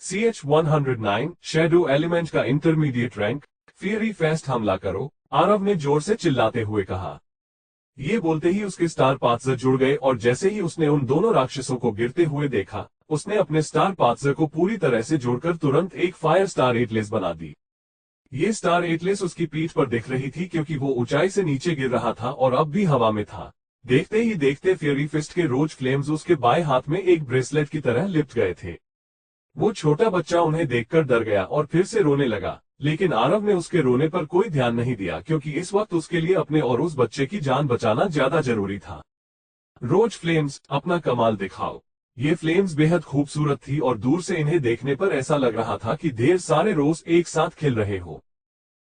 CH-109 shadow element का intermediate rank. Fiery fest हमला करो, आरव ने जोर से चिल्लाते हुए कहा। ये बोलते ही उसके स्टार पाथ्सर जुड़ गए और जैसे ही उसने उन दोनों राक्षसों को गिरते हुए देखा, उसने अपने स्टार पाथ्सर को पूरी तरह से जोड़कर तुरंत एक फायर स्टार एटलेस बना दी। ये स्टार एटलेस उसकी पीठ पर दिख रही थी क्योंकि वो ऊंचाई से नीचे गिर रहा था और अब भी हवा में था। देखते ही देखते फ्यूरी फिस्ट के रोज फ्लेम्स उसके बाएं हाथ में एक ब्रेसलेट की तरह लिपट गए थे। वो छोटा बच्चा उन्हें देखकर डर गया और फिर से रोने लगा, लेकिन आरव ने उसके रोने पर कोई ध्यान नहीं दिया क्योंकि इस वक्त उसके लिए अपने और उस बच्चे की जान बचाना ज्यादा जरूरी था। रोज फ्लेम्स, अपना कमाल दिखाओ। ये फ्लेम्स बेहद खूबसूरत थी और दूर से इन्हें देखने पर ऐसा लग रहा था कि ढेर सारे रोज एक साथ खिल रहे हो।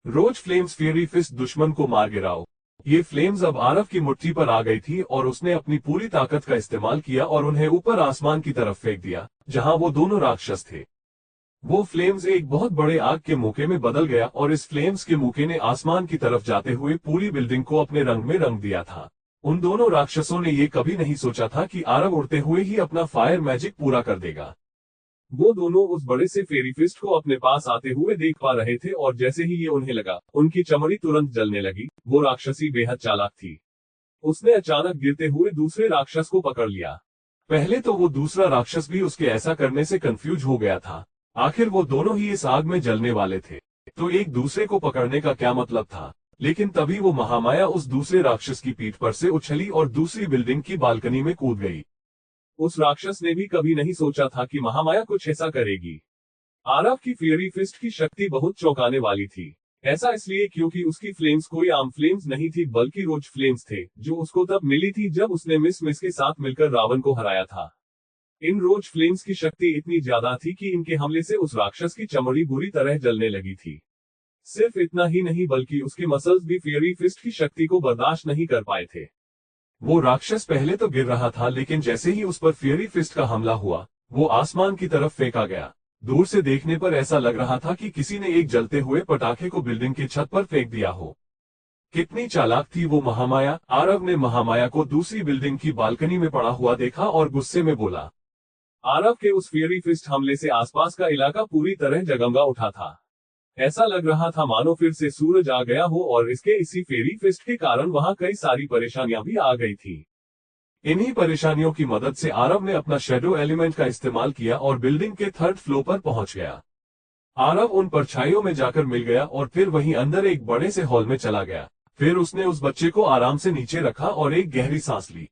रोज फ्लेम्स फ्यूरी फिस्ट दुश्मन को मार गिराओ। ये फ्लेम्स अब आरव की मुट्ठी पर आ गई थी और उसने अपनी पूरी ताकत का इस्तेमाल किया और उन्हें ऊपर आसमान की तरफ फेंक दिया, जहां वो दोनों राक्षस थे। वो फ्लेम्स एक बहुत बड़े आग के मुके में बदल गया और इस फ्लेम्स के मुके ने आसमान की तरफ जाते हुए पूरी बिल्डिंग को अपने रंग में रंग दिया था। उन दोनों राक्षसों ने ये कभी नहीं सोचा था कि आरव उड़ते हुए ही अपना फायर मैजिक पूरा कर देगा। वो दोनों उस बड़े से फेरी फिस्ट को अपने पास आते हुए देख पा रहे थे और जैसे ही ये उन्हें लगा, उनकी चमड़ी तुरंत जलने लगी। वो राक्षसी बेहद चालाक थी। उसने अचानक गिरते हुए दूसरे राक्षस को पकड़ लिया। पहले तो वो दूसरा राक्षस भी उसके ऐसा करने से कंफ्यूज हो गया था। आखिर वो दोनों ही इस आग में जलने वाले थे, तो एक दूसरे को पकड़ने का क्या मतलब था। लेकिन तभी वो महामाया उस दूसरे राक्षस की पीठ पर से उछली और दूसरी बिल्डिंग की बालकनी में कूद गई। उस राक्षस ने भी कभी नहीं सोचा था कि महामाया कुछ ऐसा करेगी। आरव की फ्यूरी फिस्ट की शक्ति बहुत चौंकाने वाली थी। ऐसा इसलिए क्योंकि उसकी फ्लेम्स कोई आम फ्लेम्स नहीं थी बल्कि रोज फ्लेम्स थे, जो उसको तब मिली थी जब उसने मिस के साथ मिलकर रावण को हराया था। इन रोज फ्लेम्स की शक्ति इतनी ज्यादा थी कि इनके हमले से उस राक्षस की चमड़ी बुरी तरह जलने लगी थी। सिर्फ इतना ही नहीं बल्कि उसके मसल्स भी फ्यूरी फिस्ट की शक्ति को बर्दाश्त नहीं कर पाए थे। वो राक्षस पहले तो गिर रहा था, लेकिन जैसे ही उस पर फ्यूरी फिस्ट का हमला हुआ, वो आसमान की तरफ फेंका गया। दूर से देखने पर ऐसा लग रहा था कि किसी ने एक जलते हुए पटाखे को बिल्डिंग की छत पर फेंक दिया हो। कितनी चालाक थी वो महामाया। आरव ने महामाया को दूसरी बिल्डिंग की बालकनी में पड़ा हुआ देखा और गुस्से में बोला। आरव के उस फ्यूरी फिस्ट हमले से आसपास का इलाका पूरी तरह जगमगा उठा था। ऐसा लग रहा था मानो फिर से सूरज आ गया हो और इसके इसी फेरी फिस्ट के कारण वहां कई सारी परेशानियां भी आ गई थी। इन्हीं परेशानियों की मदद से आरव ने अपना शैडो एलिमेंट का इस्तेमाल किया और बिल्डिंग के थर्ड फ्लोर पर पहुंच गया। आरव उन परछाइयों में जाकर मिल गया और फिर वहीं अंदर एक बड़े से हॉल में चला गया। फिर उसने उस बच्चे को आराम से नीचे रखा और एक गहरी सांस ली।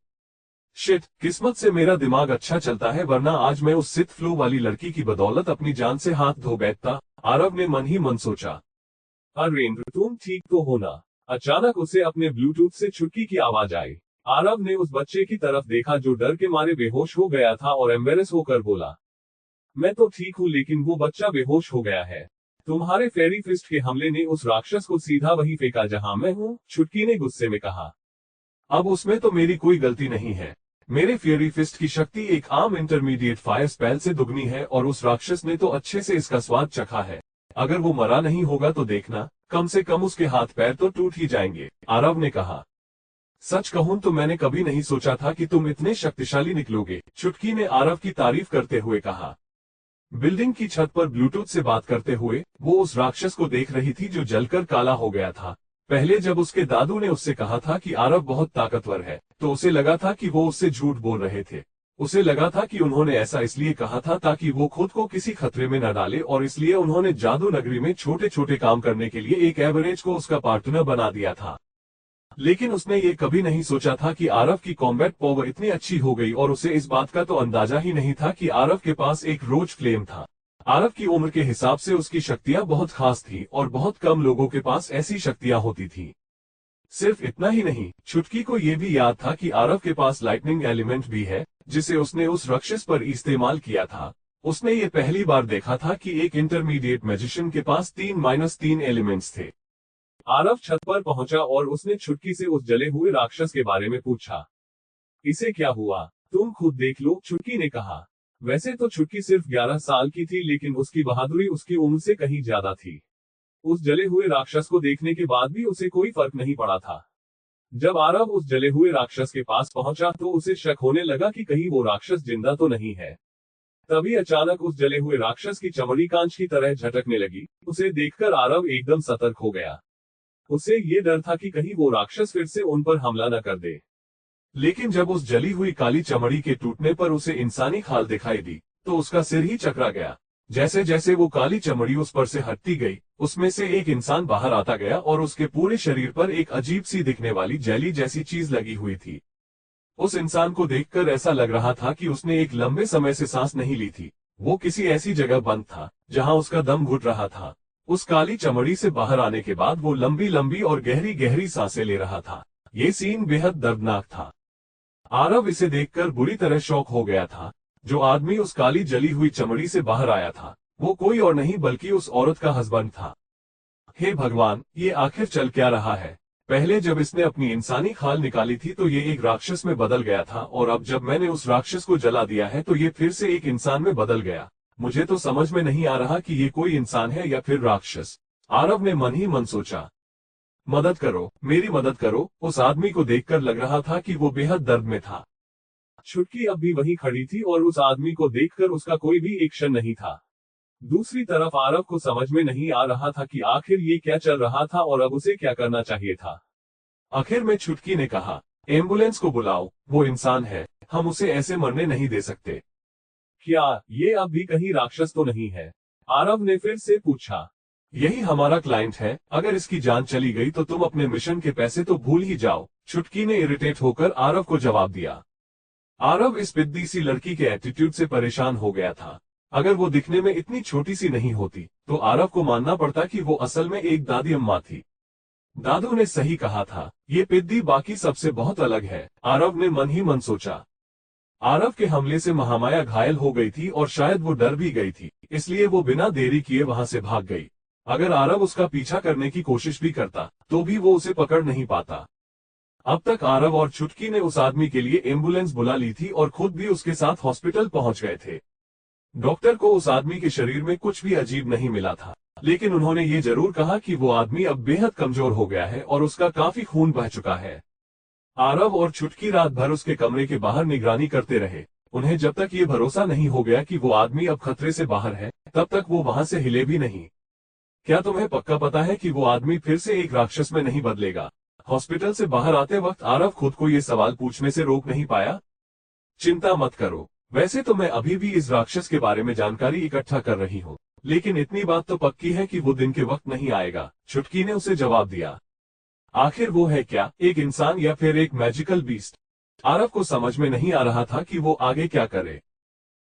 शिट, किस्मत से मेरा दिमाग अच्छा चलता है, वरना आज मैं उस सिथ फ्लू वाली लड़की की बदौलत अपनी जान से हाथ धो बैठता, आरव ने मन ही मन सोचा। अरेंद्र, तुम ठीक तो हो ना? अचानक उसे अपने ब्लूटूथ से छुटकी की आवाज आई। आरव ने उस बच्चे की तरफ देखा जो डर के मारे बेहोश हो गया था और एम्बेरस होकर बोला, मैं तो ठीक हूँ लेकिन वो बच्चा बेहोश हो गया है। तुम्हारे फेरी फिस्ट के हमले ने उस राक्षस को सीधा वहीं फेंका जहां मैं हूँ, छुटकी ने गुस्से में कहा। अब उसमें तो मेरी कोई गलती नहीं है। मेरे फ्यूरी फिस्ट की शक्ति एक आम इंटरमीडिएट फायर स्पेल से दुगनी है और उस राक्षस ने तो अच्छे से इसका स्वाद चखा है। अगर वो मरा नहीं होगा तो देखना, कम से कम उसके हाथ पैर तो टूट ही जाएंगे, आरव ने कहा। सच कहूं तो मैंने कभी नहीं सोचा था कि तुम इतने शक्तिशाली निकलोगे, छुटकी ने आरव की तारीफ करते हुए कहा। बिल्डिंग की छत पर ब्लूटूथ से बात करते हुए वो उस राक्षस को देख रही थी जो जलकर काला हो गया था। पहले जब उसके दादू ने उससे कहा था कि आरव बहुत ताकतवर है, तो उसे लगा था कि वो उससे झूठ बोल रहे थे। उसे लगा था कि उन्होंने ऐसा इसलिए कहा था ताकि वो खुद को किसी खतरे में न डाले और इसलिए उन्होंने जादू नगरी में छोटे छोटे काम करने के लिए एक एवरेज को उसका पार्टनर बना दिया था। लेकिन उसने ये कभी नहीं सोचा था कि आरव की कॉम्बैट पावर इतनी अच्छी हो गई और उसे इस बात का तो अंदाजा ही नहीं था कि आरव के पास एक रोज फ्लेम था। आरव की उम्र के हिसाब से उसकी शक्तियां बहुत खास थी और बहुत कम लोगों के पास ऐसी शक्तियां होती थी। सिर्फ इतना ही नहीं, छुटकी को यह भी याद था कि आरव के पास लाइटनिंग एलिमेंट भी है, जिसे उसने उस राक्षस पर इस्तेमाल किया था। उसने ये पहली बार देखा था कि एक इंटरमीडिएट मैजिशियन के पास 3-3 एलिमेंट्स थे। आरव छत पर पहुंचा और उसने छुटकी से उस जले हुए राक्षस के बारे में पूछा। इसे क्या हुआ, तुम खुद देख लो, छुटकी ने कहा। वैसे तो छुटकी सिर्फ 11 साल की थी, लेकिन उसकी बहादुरी उसकी उम्र से कहीं ज्यादा थी। उस जले हुए राक्षस को देखने के बाद भी उसे कोई फर्क नहीं पड़ा था। जब आरव उस जले हुए राक्षस के पास पहुंचा तो उसे शक होने लगा कि कहीं वो राक्षस जिंदा तो नहीं है। तभी अचानक उस जले हुए राक्षस की चमड़ी कांच की तरह झटकने लगी। उसे देखकर आरव एकदम सतर्क हो गया। उसे ये डर था कि कहीं वो राक्षस फिर से उन पर हमला न कर दे। लेकिन जब उस जली हुई काली चमड़ी के टूटने पर उसे इंसानी खाल दिखाई दी, तो उसका सिर ही चकरा गया। जैसे जैसे वो काली चमड़ी उस पर से हटती गई, उसमें से एक इंसान बाहर आता गया और उसके पूरे शरीर पर एक अजीब सी दिखने वाली जेली जैसी चीज लगी हुई थी। उस इंसान को देखकर ऐसा लग रहा था कि उसने एक लंबे समय से सांस नहीं ली थी। वो किसी ऐसी जगह बंद था जहां उसका दम घुट रहा था। उस काली चमड़ी से बाहर आने के बाद वो लंबी लंबी और गहरी गहरी सांसें ले रहा था। ये सीन बेहद दर्दनाक था। आरव इसे देखकर बुरी तरह शॉक हो गया था। जो आदमी उस काली जली हुई चमड़ी से बाहर आया था, वो कोई और नहीं बल्कि उस औरत का हस्बैंड था। हे भगवान, ये आखिर चल क्या रहा है? पहले जब इसने अपनी इंसानी खाल निकाली थी तो ये एक राक्षस में बदल गया था, और अब जब मैंने उस राक्षस को जला दिया है तो ये फिर से एक इंसान में बदल गया। मुझे तो समझ में नहीं आ रहा कि ये कोई इंसान है या फिर राक्षस। आरव ने मन ही मन सोचा। मदद करो, मेरी मदद करो। उस आदमी को देखकर लग रहा था कि वो बेहद दर्द में था। छुटकी अब भी वहीं खड़ी थी और उस आदमी को देखकर उसका कोई भी एक्शन नहीं था। दूसरी तरफ आरव को समझ में नहीं आ रहा था कि आखिर ये क्या चल रहा था और अब उसे क्या करना चाहिए था। आखिर में छुटकी ने कहा, एम्बुलेंस को बुलाओ, वो इंसान है, हम उसे ऐसे मरने नहीं दे सकते। क्या ये अब भी कहीं राक्षस तो नहीं है? आरव ने फिर से पूछा। यही हमारा क्लाइंट है, अगर इसकी जान चली गई तो तुम अपने मिशन के पैसे तो भूल ही जाओ। छुटकी ने इरिटेट होकर आरव को जवाब दिया। आरव इस बिद्दी सी लड़की के एटीट्यूड से परेशान हो गया था। अगर वो दिखने में इतनी छोटी सी नहीं होती तो आरव को मानना पड़ता कि वो असल में एक दादी अम्मा थी। दादू ने सही कहा था, ये पिद्दी बाकी सबसे बहुत अलग है। आरव ने मन ही मन सोचा। आरव के हमले से महामाया घायल हो गई थी और शायद वो डर भी गई थी, इसलिए वो बिना देरी किए वहां से भाग गई। अगर आरव उसका पीछा करने की कोशिश भी करता तो भी वो उसे पकड़ नहीं पाता। अब तक आरव और छुटकी ने उस आदमी के लिए एम्बुलेंस बुला ली थी और खुद भी उसके साथ हॉस्पिटल पहुंच गए थे। डॉक्टर को उस आदमी के शरीर में कुछ भी अजीब नहीं मिला था, लेकिन उन्होंने ये जरूर कहा कि वो आदमी अब बेहद कमजोर हो गया है और उसका काफी खून बह चुका है। आरव और छुटकी रात भर उसके कमरे के बाहर निगरानी करते रहे। उन्हें जब तक ये भरोसा नहीं हो गया कि वो आदमी अब खतरे से बाहर है, तब तक वो वहां से हिले भी नहीं। क्या तुम्हें पक्का पता है कि वो आदमी फिर से एक राक्षस में नहीं बदलेगा? हॉस्पिटल से बाहर आते वक्त आरव खुद को ये सवाल पूछने से रोक नहीं पाया। चिंता मत करो, वैसे तो मैं अभी भी इस राक्षस के बारे में जानकारी इकट्ठा कर रही हूँ, लेकिन इतनी बात तो पक्की है कि वो दिन के वक्त नहीं आएगा। छुटकी ने उसे जवाब दिया। आखिर वो है क्या, एक इंसान या फिर एक मैजिकल बीस्ट? आरव को समझ में नहीं आ रहा था कि वो आगे क्या करे।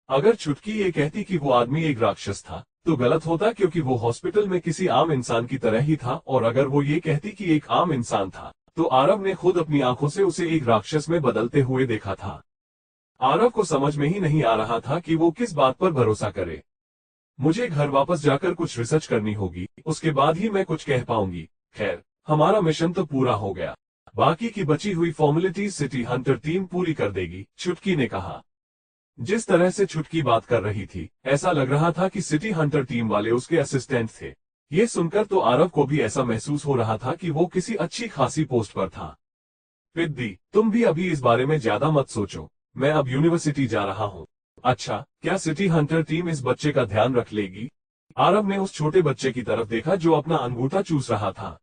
अगर छुटकी ये कहती कि वो आदमी एक राक्षस था तो गलत होता, क्योंकि वो हॉस्पिटल में किसी आम इंसान की तरह ही था, और अगर वो ये कहती कि एक आम इंसान था तो आरव ने खुद अपनी आंखों से उसे एक राक्षस में बदलते हुए देखा था। आरव को समझ में ही नहीं आ रहा था कि वो किस बात पर भरोसा करे। मुझे घर वापस जाकर कुछ रिसर्च करनी होगी, उसके बाद ही मैं कुछ कह पाऊंगी। खैर, हमारा मिशन तो पूरा हो गया, बाकी की बची हुई फॉर्मेलिटीज सिटी हंटर टीम पूरी कर देगी, छुटकी ने कहा। जिस तरह से छुटकी बात कर रही थी, ऐसा लग रहा था कि सिटी हंटर टीम वाले उसके असिस्टेंट थे। ये सुनकर तो आरव को भी ऐसा महसूस हो रहा था कि वो किसी अच्छी खासी पोस्ट पर था। पिद्दी, तुम भी अभी इस बारे में ज्यादा मत सोचो, मैं अब यूनिवर्सिटी जा रहा हूँ। अच्छा, क्या सिटी हंटर टीम इस बच्चे का ध्यान रख लेगी? आरव ने उस छोटे बच्चे की तरफ देखा जो अपना अंगूठा चूस रहा था।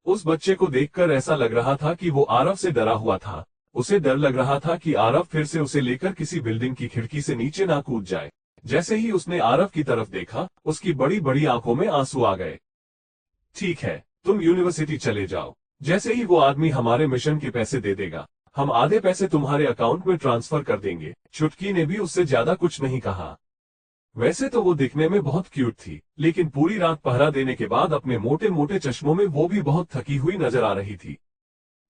उस बच्चे को देखकर ऐसा लग रहा था कि वो आरव से डरा हुआ था। उसे डर लग रहा था कि आरव फिर से उसे लेकर किसी बिल्डिंग की खिड़की से नीचे ना कूद जाए। जैसे ही उसने आरव की तरफ देखा, उसकी बड़ी बड़ी आंखों में आंसू आ गए। ठीक है, तुम यूनिवर्सिटी चले जाओ। जैसे ही वो आदमी हमारे मिशन के पैसे दे देगा, हम आधे पैसे तुम्हारे अकाउंट में ट्रांसफर कर देंगे। छुटकी ने भी उससे ज्यादा कुछ नहीं कहा। वैसे तो वो दिखने में बहुत क्यूट थी, लेकिन पूरी रात पहरा देने के बाद अपने मोटे मोटे चश्मों में वो भी बहुत थकी हुई नजर आ रही थी।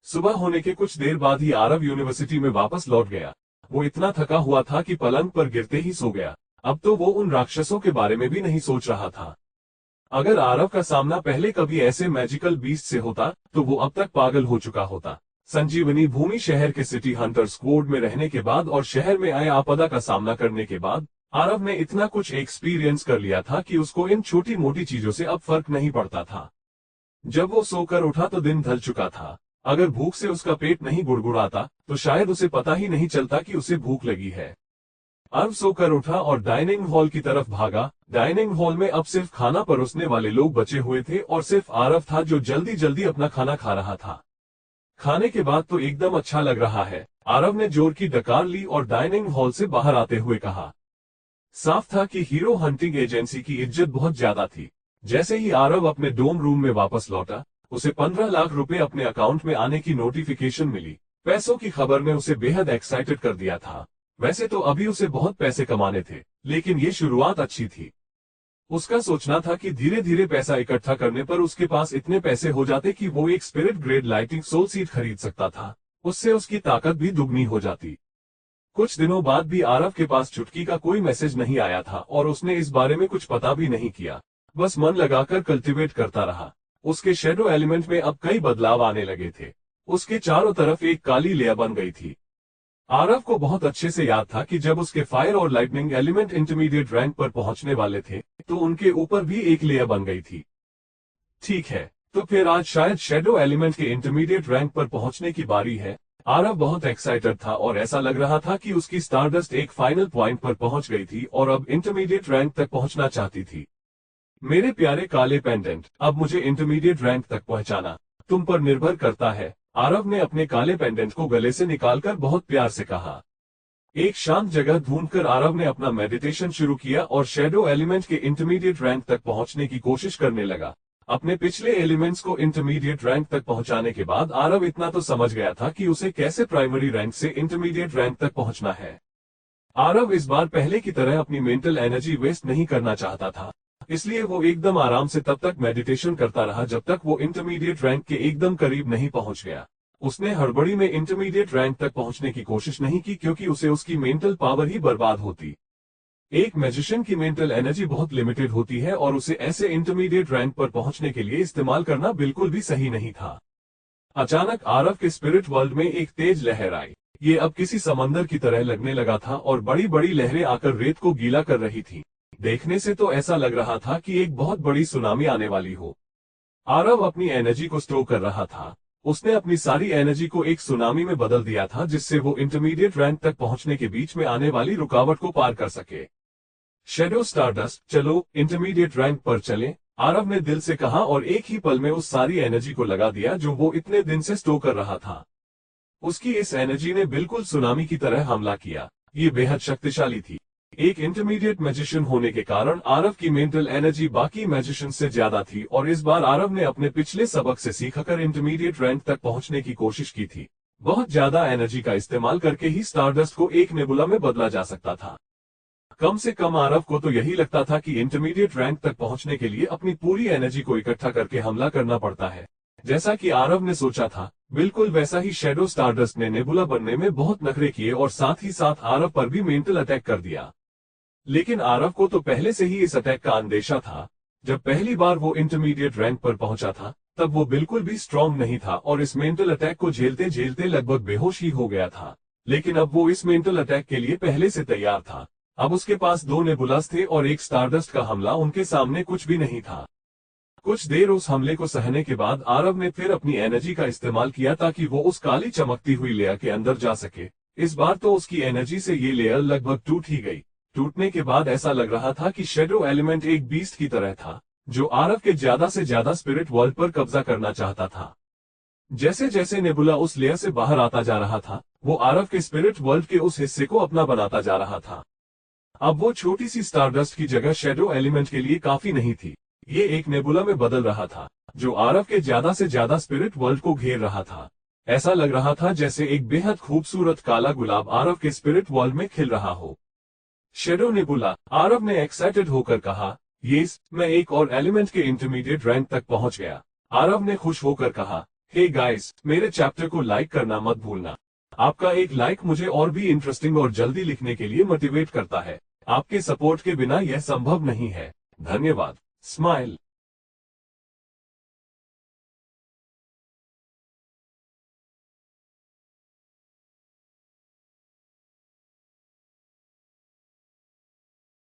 सुबह होने के कुछ देर बाद ही आरव यूनिवर्सिटी में वापस लौट गया। वो इतना थका हुआ था कि पलंग पर गिरते ही सो गया। अब तो वो उन राक्षसों के बारे में भी नहीं सोच रहा था। अगर आरव का सामना पहले कभी ऐसे मैजिकल बीस्ट से होता तो वो अब तक पागल हो चुका होता। संजीवनी भूमि शहर के सिटी हंटर स्क्वाड में रहने के बाद और शहर में आए आपदा का सामना करने के बाद आरव ने इतना कुछ एक्सपीरियंस कर लिया था कि उसको इन छोटी मोटी चीजों से अब फर्क नहीं पड़ता था। जब वो सोकर उठा तो दिन ढल चुका था। अगर भूख से उसका पेट नहीं गुड़गुड़ाता तो शायद उसे पता ही नहीं चलता कि उसे भूख लगी है। आरव सोकर उठा और डाइनिंग हॉल की तरफ भागा। डाइनिंग हॉल में अब सिर्फ खाना परोसने वाले लोग बचे हुए थे और सिर्फ आरव था जो जल्दी जल्दी अपना खाना खा रहा था। खाने के बाद तो एकदम अच्छा लग रहा है, आरव ने जोर की डकार ली और डाइनिंग हॉल से बाहर आते हुए कहा। साफ था कि हीरो हंटिंग एजेंसी की इज्जत बहुत ज्यादा थी। जैसे ही आरव अपने डोम रूम में वापस लौटा, उसे 15 लाख रुपए अपने अकाउंट में आने की नोटिफिकेशन मिली। पैसों की खबर ने उसे बेहद एक्साइटेड कर दिया था। वैसे तो अभी उसे बहुत पैसे कमाने थे, लेकिन ये शुरुआत अच्छी थी। उसका सोचना था कि धीरे धीरे पैसा इकट्ठा करने पर उसके पास इतने पैसे हो जाते कि वो एक spirit grade lighting soul seat खरीद सकता था। उससे उसकी ताकत भी दुगनी हो जाती। कुछ दिनों बाद भी आरव के पास चुटकी का कोई मैसेज नहीं आया था और उसने इस बारे में कुछ पता भी नहीं किया। बस मन लगाकर कल्टीवेट करता रहा। उसके शेडो एलिमेंट में अब कई बदलाव आने लगे थे। उसके चारों तरफ एक काली लेयर बन गई थी। आरव को बहुत अच्छे से याद था कि जब उसके फायर और लाइटनिंग एलिमेंट इंटरमीडिएट रैंक पर पहुंचने वाले थे, तो उनके ऊपर भी एक लेयर बन गई थी। ठीक है, तो फिर आज शायद शेडो एलिमेंट के इंटरमीडिएट रैंक पर पहुंचने की बारी है। आरव बहुत एक्साइटेड था और ऐसा लग रहा था कि उसकी स्टारडस्ट एक फाइनल पॉइंट पर पहुंच गई थी और अब इंटरमीडिएट रैंक तक पहुंचना चाहती थी। मेरे प्यारे काले पेंडेंट, अब मुझे इंटरमीडिएट रैंक तक पहुंचाना तुम पर निर्भर करता है, आरव ने अपने काले पेंडेंट को गले से निकालकर बहुत प्यार से कहा। एक शांत जगह ढूंढकर आरव ने अपना मेडिटेशन शुरू किया और शेडो एलिमेंट के इंटरमीडिएट रैंक तक पहुंचने की कोशिश करने लगा। अपने पिछले एलिमेंट्स को इंटरमीडिएट रैंक तक पहुंचाने के बाद आरव इतना तो समझ गया था कि उसे कैसे प्राइमरी रैंक से इंटरमीडिएट रैंक तक पहुंचना है। आरव इस बार पहले की तरह अपनी मेंटल एनर्जी वेस्ट नहीं करना चाहता था, इसलिए वो एकदम आराम से तब तक मेडिटेशन करता रहा जब तक वो इंटरमीडिएट रैंक के एकदम करीब नहीं पहुंच गया। उसने हड़बड़ी में इंटरमीडिएट रैंक तक पहुंचने की कोशिश नहीं की क्योंकि उसे उसकी मेंटल पावर ही बर्बाद होती। एक मैजिशियन की मेंटल एनर्जी बहुत लिमिटेड होती है और उसे ऐसे इंटरमीडिएट रैंक पर पहुंचने के लिए इस्तेमाल करना बिल्कुल भी सही नहीं था। अचानक आरव के स्पिरिट वर्ल्ड में एक तेज लहर आई। ये अब किसी समंदर की तरह लगने लगा था और बड़ी बड़ी लहरें आकर रेत को गीला कर रही थी। देखने से तो ऐसा लग रहा था कि एक बहुत बड़ी सुनामी आने वाली हो। आरव अपनी एनर्जी को स्टोर कर रहा था। उसने अपनी सारी एनर्जी को एक सुनामी में बदल दिया था जिससे वो इंटरमीडिएट रैंक तक पहुंचने के बीच में आने वाली रुकावट को पार कर सके। शेडो स्टारडस्ट, चलो इंटरमीडिएट रैंक पर चलें, आरव ने दिल से कहा और एक ही पल में उस सारी एनर्जी को लगा दिया जो वो इतने दिन से स्टोर कर रहा था। उसकी इस एनर्जी ने बिल्कुल सुनामी की तरह हमला किया। ये बेहद शक्तिशाली थी। एक इंटरमीडिएट मैजिशियन होने के कारण आरव की मेंटल एनर्जी बाकी मैजिशियन से ज्यादा थी और इस बार आरव ने अपने पिछले सबक से सीखकर इंटरमीडिएट रैंक तक पहुंचने की कोशिश की थी। बहुत ज्यादा एनर्जी का इस्तेमाल करके ही स्टारडस्ट को एक नेबुला में बदला जा सकता था। कम से कम आरव को तो यही लगता था कि इंटरमीडिएट रैंक तक पहुंचने के लिए अपनी पूरी एनर्जी को इकट्ठा करके हमला करना पड़ता है। जैसा कि आरव ने सोचा था, बिल्कुल वैसा ही शेडो स्टारडस्ट ने नेबुला बनने में बहुत नखरे किए और साथ ही साथ आरव पर भी मेंटल अटैक कर दिया। लेकिन आरव को तो पहले से ही इस अटैक का अंदेशा था। जब पहली बार वो इंटरमीडिएट रैंक पर पहुंचा था, तब वो बिल्कुल भी स्ट्रांग नहीं था और इस मेंटल अटैक को झेलते झेलते लगभग बेहोश ही हो गया था। लेकिन अब वो इस मेंटल अटैक के लिए पहले से तैयार था। अब उसके पास 2 नेबुलास थे और एक स्टारडस्ट का हमला उनके सामने कुछ भी नहीं था। कुछ देर उस हमले को सहने के बाद आरव ने फिर अपनी एनर्जी का इस्तेमाल किया ताकि वो उस काली चमकती हुई लेयर के अंदर जा सके। इस बार तो उसकी एनर्जी से ये लेयर लगभग टूट ही गई। टूटने के बाद ऐसा लग रहा था कि शेडो एलिमेंट एक बीस्ट की तरह था, जो आरव के ज्यादा से ज्यादा स्पिरिट वर्ल्ड पर कब्जा करना चाहता था। जैसे जैसे नेबुला उस लेयर से बाहर आता जा रहा था, वो आरव के स्पिरिट वर्ल्ड के उस हिस्से को अपना बनाता जा रहा था। अब वो छोटी सी स्टारडस्ट की जगह शेडो एलिमेंट के लिए काफी नहीं थी। ये एक नेबुला में बदल रहा था, जो आरव के ज्यादा से ज्यादा स्पिरिट वर्ल्ड को घेर रहा था। ऐसा लग रहा था जैसे एक बेहद खूबसूरत काला गुलाब आरव के स्पिरिट वर्ल्ड में खिल रहा हो। शेडो नेबुला, आरव ने एक्साइटेड होकर कहा, यस, मैं एक और एलिमेंट के इंटरमीडिएट रैंक तक पहुंच गया। आरव ने खुश होकर कहा, हे गाइस, मेरे चैप्टर को लाइक करना मत भूलना। आपका एक लाइक मुझे और भी इंटरेस्टिंग और जल्दी लिखने के लिए मोटिवेट करता है। आपके सपोर्ट के बिना यह संभव नहीं है। धन्यवाद। स्माइल।